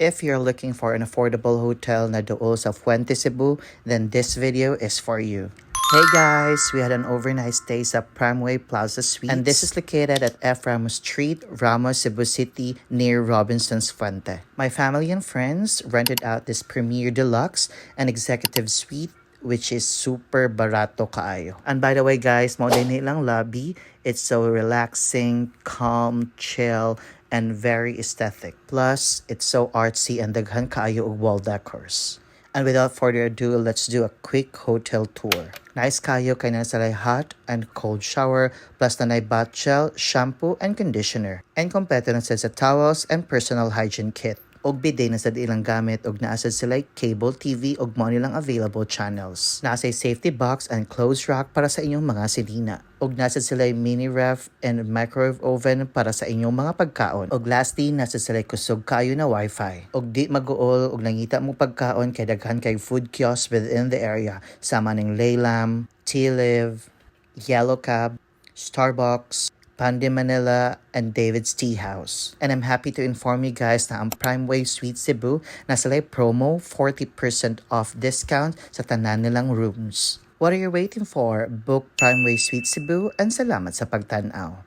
If you're looking for an affordable hotel na dool sa Fuente, Cebu, then this video is for you. Hey guys, we had an overnight stay sa Primeway Plaza Suites, and this is located at F. Ramos Street, Ramos, Cebu City, near Robinson's Fuente. My family and friends rented out this Premier Deluxe and Executive Suite, which is super barato kaayo. And by the way guys, mo din nilang lobby. It's so relaxing, calm, chill, and very aesthetic. Plus, it's so artsy and daghan kaayo og wall decors. And without further ado, let's do a quick hotel tour. Nice kayo kay na salay hot and cold shower, plus nanay bath gel, shampoo, and conditioner. And kompleto na sa towels and personal hygiene kit. Og bidet na sa ilang gamit og naasad sila cable TV og mo nilang available channels. Nasa safety box and clothes rack para sa inyong mga silina. Og nasa sila mini ref and microwave oven para sa inyong mga pagkaon. Og lastly, nasa sila kusog kayo na wifi. Og di maguol og nangita mo pagkaon kay daghan kay food kiosk within the area. Sama ning Laylam, T-Live, Yellow Cab, Starbucks, Pande Manila, and David's Tea House. And I'm happy to inform you guys na ang Primeway Suite Cebu nasa lay promo 40% off discount sa tanan nilang rooms. What are you waiting for? Book Primeway Suite Cebu and salamat sa pagtanaw.